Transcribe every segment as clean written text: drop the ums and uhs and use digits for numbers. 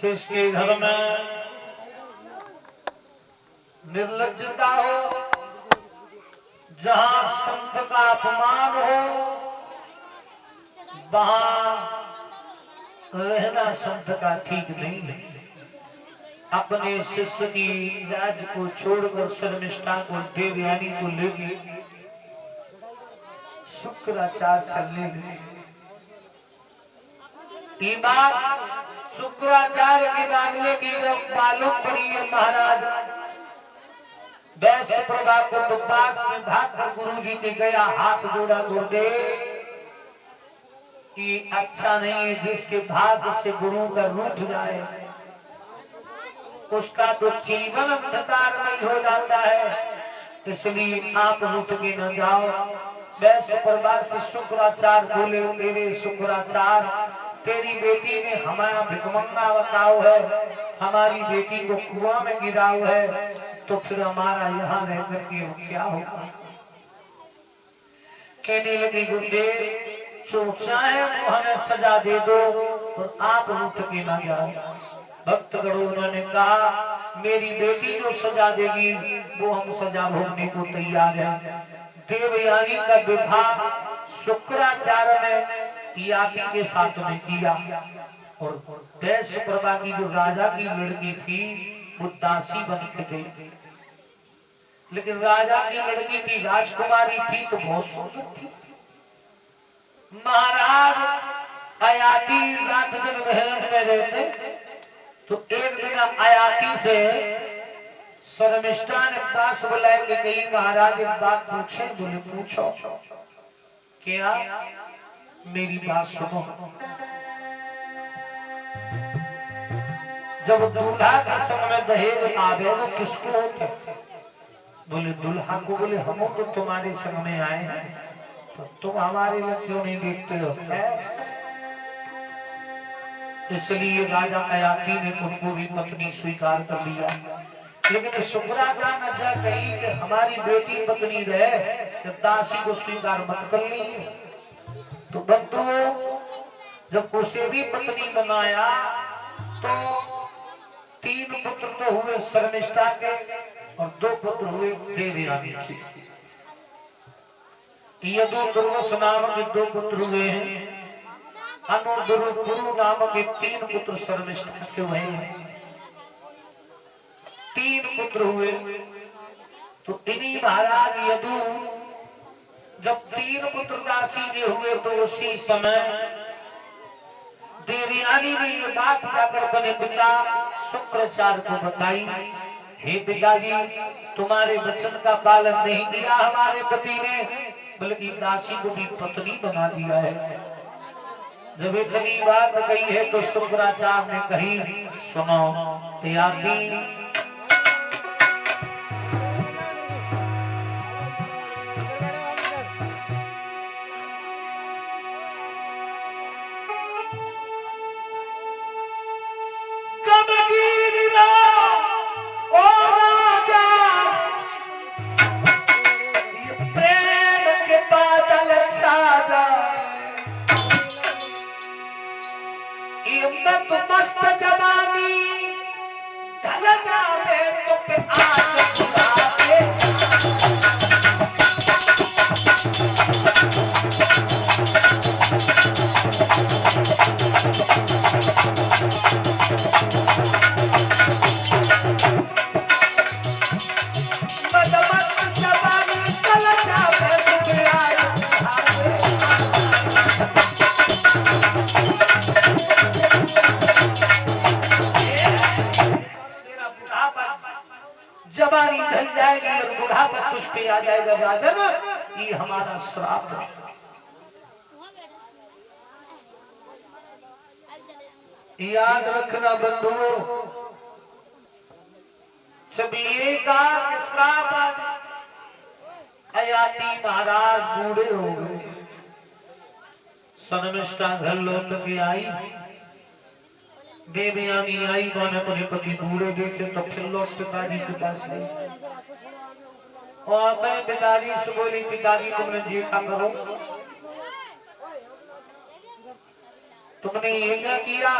जिसके घर में निर्लज्जता हो, जहां संत का अपमान हो, वहां रहना संत का ठीक नहीं है। अपने शिष्य की राज को छोड़कर शर्मिष्ठा को देवयानी को लेके शुक्राचार्य चलने लगे। ये बात शुक्राचार्य के मामले की जब मालूम पड़ी है, महाराज वैश्य प्रभा को तो पास में भागकर गुरु जी के गया, हाथ जोड़ा, गुरुदेव कि अच्छा नहीं है जिसके भाग से गुरु का रूठ जाए उसका तो जीवन अंधकार में हो जाता है, इसलिए आप रूठ के न जाओ। वैश्य प्रभा से शुक्राचार्य बोले, मेरे शुक्राचार्य तेरी बेटी ने हमारा भिकमंगा बताओ है, हमारी बेटी को कुआं में गिराओ है, तो फिर हमारा यहाँ रह करके क्या होगा। कहने लगी, गुरुदेव जो चाहे वो हमें सजा दे दो और आप रूठ के ना जाओ। भक्तगणों उन्होंने कहा, मेरी बेटी जो सजा देगी वो हम सजा भोगने को तैयार है। देवयानी का विवाह शुक्राचार्य ने याति के साथ में किया और वैश्य प्रभा की जो राजा की लड़की थी वो दासी बन के गई, लेकिन राजा की लड़की थी, राजकुमारी थी तो बहुत सुंदर थी। महाराज अयाती रात दिन महल में रहते, तो एक दिन अयाती से शर्मिष्ठा ने पास बुलाए कि कहीं महाराज एक बात पूछे। बोले पूछो। क्या? मेरी बात सुनो। जब दूल्हा के समय दहेज आवे वो किसको होते? बोले दुल्हा को। बोले हम तो तुम्हारे संग में आए हैं, तो तुम हमारे लग क्यों नहीं देखते हो? इसलिए राजा अयाती ने उनको भी पत्नी स्वीकार कर लिया, लेकिन शुक्राचार्य ने क्या कही कि हमारी बेटी पत्नी रहे, दासी को स्वीकार मत कर ली। तो बंधु जब उसे भी पत्नी बनाया तो 3 पुत्र तो हुए शर्मिष्ठा के और 2 पुत्र हुए देवयानी के। यदु दुर्वस नाम के 2 पुत्र हुए हैं, अनुदुरु नाम के 3 पुत्र शर्मिष्ठा के हुए हैं। 3 पुत्र हुए। तो इन्हीं महाराज यदु जब 3 पुत्र दासी के हुए तो उसी समय देवयानी ने ये बात जाकर अपने पिता शुक्राचार्य को बताई, हे पिताजी तुम्हारे वचन का पालन नहीं किया हमारे पति ने, बल्कि दासी को भी पत्नी बना दिया है। जब इतनी बात कही है तो शुक्राचार्य ने कही, सुनो यादी जवानी ढल जाएगी और बुढ़ापा तुझ पे आ जाएगा राजन, ये हमारा श्राप है। याद रखना बंधुओं, जब ये का श्राप अयाती महाराज बूढ़े हो गए, शर्मिष्ठा घर लौट के आई, देवयानी आई, मैंने अपने पति बूढ़े देखे तो फिर लौट पिताजी के पास गई और मैं पिताजी से बोली, पिताजी तुमने देखा करो, तुमने ये क्या किया?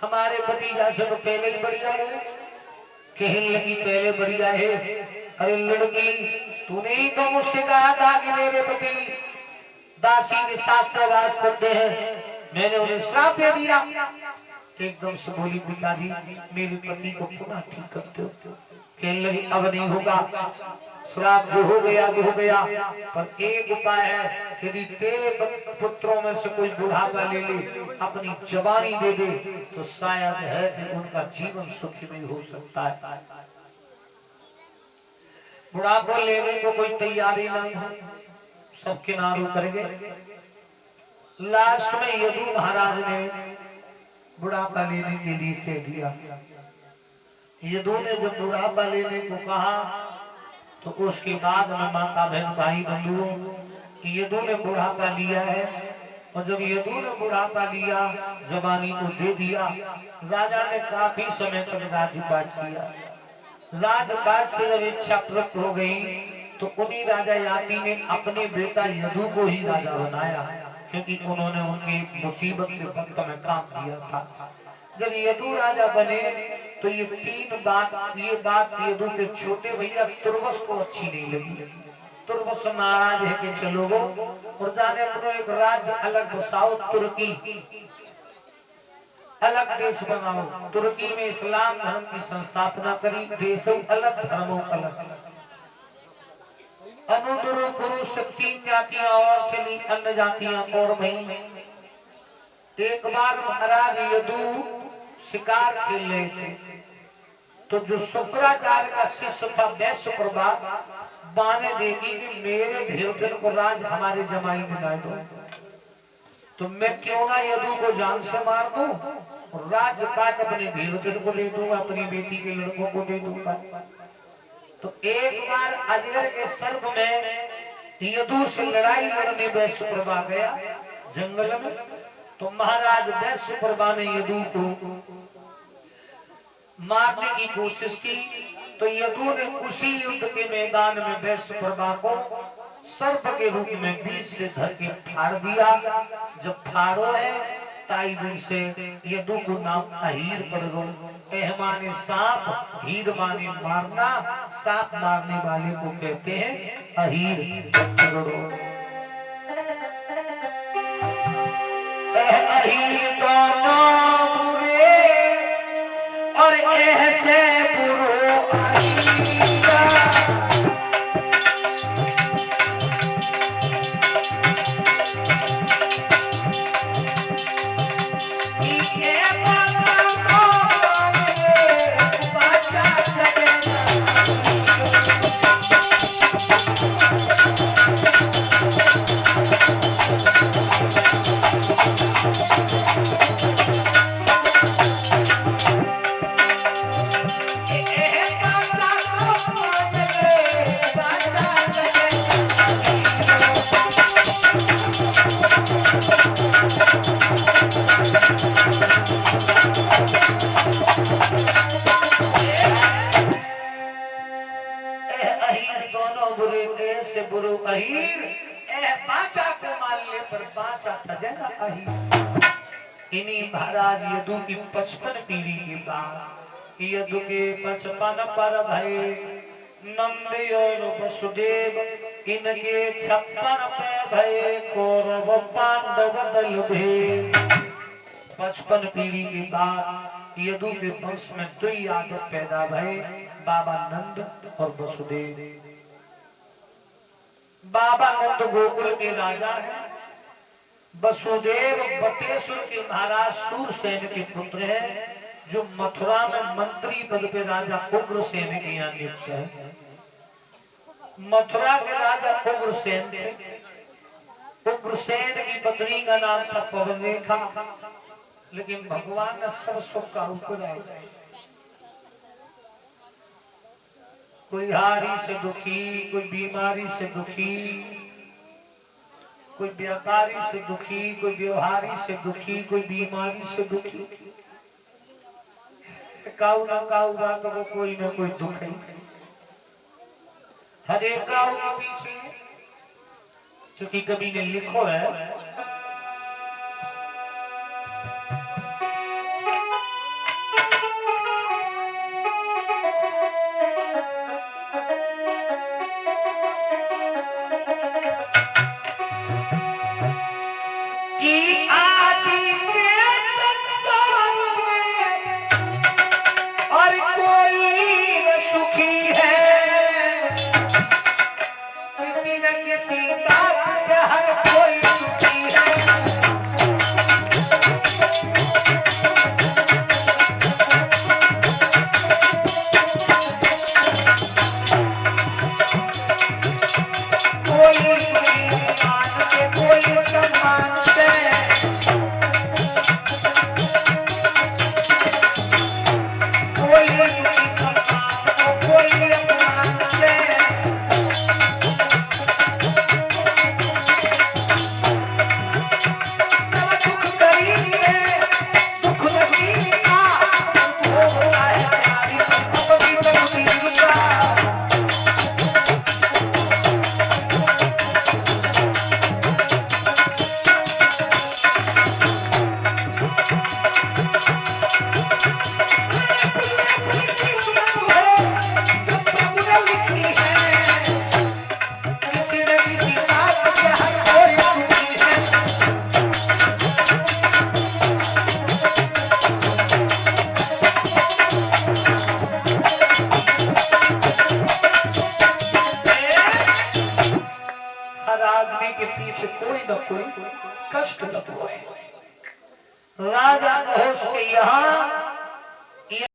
हमारे भतीजा से तो पहले ही बढ़िया है। कहने लगी पहले बढ़िया है। अरे लड़की, तूने ही तो मुझसे कहा था कि मेरे पति दासी के साथ सहवास करते हैं, मैंने उन्हें श्राप दे दिया। एकदम से बोली पिताजी, मेरे पति को पुनः ठीक करते हो। कहने लगी अब नहीं होगा, श्राप जो हो गया वो हो गया, पर एक उपाय है, यदि तेरे पुत्रों में से कोई बुढ़ापा ले ले, अपनी जवानी दे दे, तो शायद है कि उनका जीवन सुखमय हो सकता है। बुढ़ापा लेने को कोई तैयारी नहीं है, सब किनारों कर गए। लास्ट में यदु महाराज ने बुढ़ापा लेने के लिए कह दिया। यदु ने जब बुढ़ापा लेने को कहा तो उसके बाद में माता बहन भाई बंधुओं, यदु ने बुढ़ापा लिया है, और जब यदु ने बुढ़ापा लिया, जवानी को दे दिया, राजा ने काफी समय तक राज्यपाट किया। राजपाट से जब इच्छा प्राप्त हो गई तो उन्हीं राजा याति ने अपने बेटा यदु को ही राजा बनाया, क्योंकि उन्होंने उनकी मुसीबत के वक्त में काम किया था। जब यदु राजा बने तो ये बात यदु के छोटे भैया तुर्वस को अच्छी नहीं लगी। तुर्वस नाराज है कि चलो वो और जाने अपने एक राज्य अलग बसाओ, तुर्की अलग देश बनाओ। तुर्की में इस्लाम धर्म की संस्थापना करी, देशों अलग धर्मों अलग। अनुदुरु पुरुष 3 जातियां और चली, अन्य जातियां और भई। एक बार महाराज यदु शिकार खेल रहे थे, तो जो शुक्राचार्य का शिष्य था वैश्य प्रभा बाने देगी कि मेरे धीरधन को राज हमारे जमाई में ना दो, तो मैं क्यों ना यदु को जान से मार दूं और राजपाट अपने धीरधन को दे दूंगा, अपनी बेटी के लड़कों को दे दूंगा। तो एक बार अजगर के सर्प में यदु से लड़ाई लड़ने वैश्य प्रभा गया जंगल में, तो महाराज वैश्य प्रभा ने यदु को मारने की कोशिश की, तो यदु ने उसी युद्ध के मैदान में वैश्य प्रभा को सर्प के रूप में बीच से धर के फाड़ दिया। जब फाड़ो है ताई दिन से यदु को नाम अहीर पड़ गो। एह माने सांप, हीर माने मारना, सांप मारने वाले को कहते हैं अहीर। अहीर दोनों बुरे और ऐसे बुरो बुरो अहीर। बाचा को मान ले पर बाचा तजना अहीर। इन्हीं महाराज यदु की 55 पीढ़ी के बाद यदु के 55 पर भय नंद और वसुदेव, इनके 56 पे भय कौरव पांडव दल भेद। 55 पीढ़ी के बाद यदु के वंश में 2 आदत पैदा भय, बाबा नंद और वसुदेव। बाबा नंद गोकुल के राजा है, वसुदेव बटेश्वर के महाराज सूरसेन के पुत्र है, जो मथुरा में मंत्री पद पे राजा उग्रसेन के यहाँ नियुक्त है। मथुरा के राजा उग्रसेन थे। उग्रसेन की पत्नी का नाम था पवनरेखा, लेकिन भगवान ने सब सुख का उपराया। कोई हारी से दुखी, कोई बीमारी से दुखी, कोई व्यापारी से दुखी, कोई व्यवहारी से दुखी, कोई बीमारी से दुखी। काऊ ना काऊ बात को कोई ना कोई दुख है। हर एक काऊ के पीछे, क्योंकि कभी ने लिखो है हर आदमी के पीछे कोई न कोई कष्ट लगा है। राजा नहुस के यहाँ